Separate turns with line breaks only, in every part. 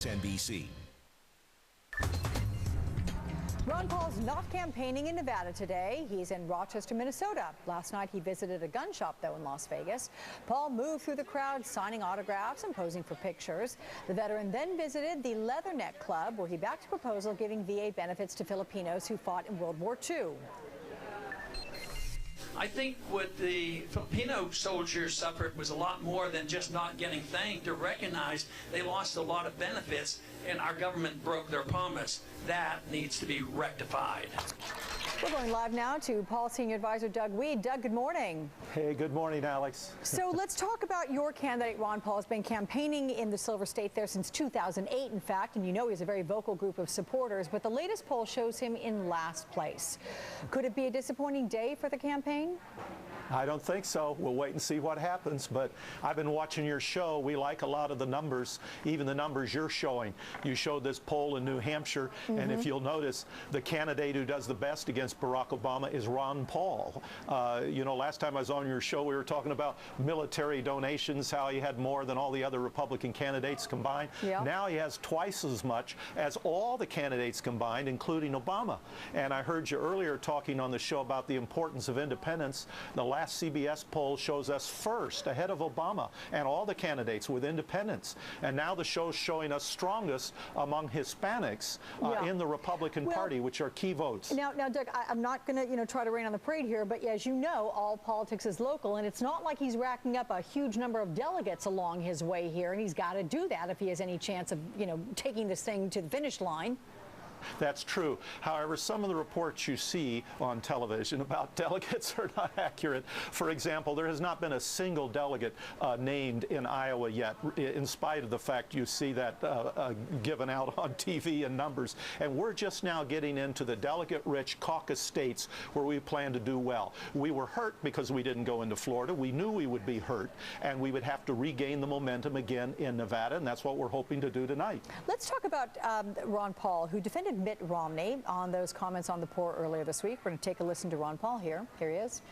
MSNBC.
Ron Paul's not campaigning in Nevada today. He's in Rochester, Minnesota. Last night he visited a gun shop, though, in Las Vegas. Paul moved through the crowd, signing autographs and posing for pictures. The veteran then visited the Leatherneck Club, where he backed a proposal giving VA benefits to Filipinos who fought in World War II.
I think what the Filipino soldiers suffered was a lot more than just not getting thanked or recognized. They lost a lot of benefits, and our government broke their promise. That needs to be rectified.
We're going live now to Paul Senior Advisor Doug Wead. Doug, good morning.
Hey, good morning, Alex.
So let's talk about your candidate. Ron Paul has been campaigning in the Silver State there since 2008, in fact, and you know he has a very vocal group of supporters, but the latest poll shows him in last place. Could it be a disappointing day for the campaign?
I don't think so. We'll wait and see what happens, but I've been watching your show. We like a lot of the numbers, even the numbers you're showing. You showed this poll in New Hampshire, and if you'll notice, the candidate who does the best against Barack Obama is Ron Paul. You know, last time I was on your show, we were talking about military donations, how he had more than all the other Republican candidates combined.
Yeah.
Now he has twice as much as all the candidates combined, including Obama. And I heard you earlier talking on the show about the importance of independence. The last CBS poll shows us first, ahead of Obama and all the candidates with independents. And now the show's showing us strongest among Hispanics in the Republican Party, which are key votes.
Now, Doug, I'm not going to, try to rain on the parade here, but as you know, all politics is local, and it's not like he's racking up a huge number of delegates along his way here, and he's got to do that if he has any chance of, taking this thing to the finish line.
That's true. However, some of the reports you see on television about delegates are not accurate. For example, there has not been a single delegate named in Iowa yet, in spite of the fact you see that given out on TV in numbers. And we're just now getting into the delegate-rich caucus states where we plan to do well. We were hurt because we didn't go into Florida. We knew we would be hurt, and we would have to regain the momentum again in Nevada, and that's what we're hoping to do tonight.
Let's talk about Ron Paul, who defended Mitt Romney on those comments on the poor earlier this week. We're going to take a listen to Ron Paul here. Here he is.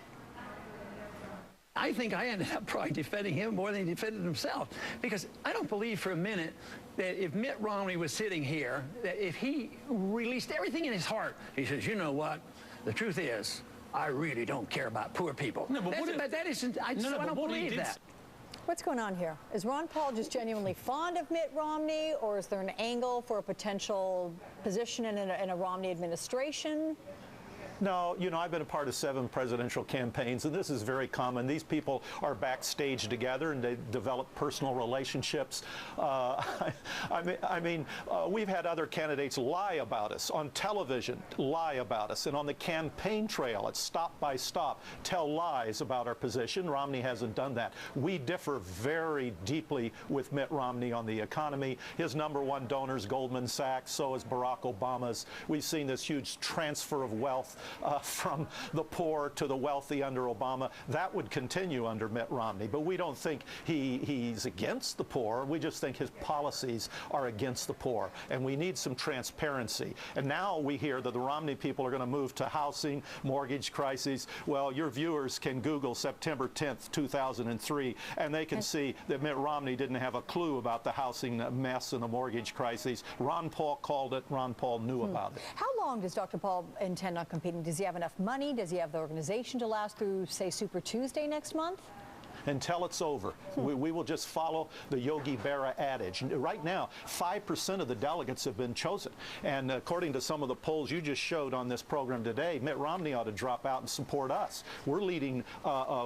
I think I ended up probably defending him more than he defended himself, because I don't believe for a minute that if Mitt Romney was sitting here, that if he released everything in his heart, he says, you know what, the truth is, I really don't care about poor people. No, but that isn't, I don't believe that.
What's going on here? Is Ron Paul just genuinely fond of Mitt Romney, or is there an angle for a potential position in a Romney administration?
No, I've been a part of 7 presidential campaigns, and this is very common. These people are backstage together, and they develop personal relationships. We've had other candidates lie about us on television, lie about us, and on the campaign trail at stop by stop, tell lies about our position. Romney hasn't done that. We differ very deeply with Mitt Romney on the economy. His #1 donor is Goldman Sachs, so is Barack Obama's. We've seen this huge transfer of wealth from the poor to the wealthy under Obama. That would continue under Mitt Romney, but we don't think he's against the poor. We just think his policies are against the poor, and we need some transparency. And now we hear that the Romney people are going to move to housing, mortgage crises. Well, your viewers can Google September 10th, 2003, and they can see that Mitt Romney didn't have a clue about the housing mess and the mortgage crises. Ron Paul called it. Ron Paul knew about it.
How long does Dr. Paul intend on competing? Does he have enough money? Does he have the organization to last through, say, Super Tuesday next month?
Until it's over. We will just follow the Yogi Berra adage. Right now, 5% of the delegates have been chosen. And according to some of the polls you just showed on this program today, Mitt Romney ought to drop out and support us. We're leading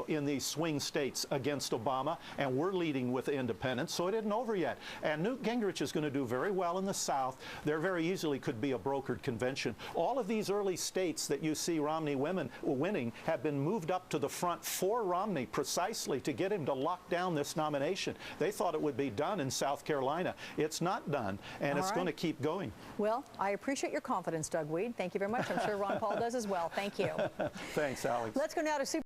in these swing states against Obama, and we're leading with independents, so it isn't over yet. And Newt Gingrich is going to do very well in the South. There very easily could be a brokered convention. All of these early states that you see Romney winning have been moved up to the front for Romney precisely to get him to lock down this nomination. They thought it would be done in South Carolina. It's not done, and it's going to keep going.
Well, I appreciate your confidence, Doug Wead. Thank you very much. I'm sure Ron Paul does as well. Thank you.
Thanks, Alex.
Let's go now to Super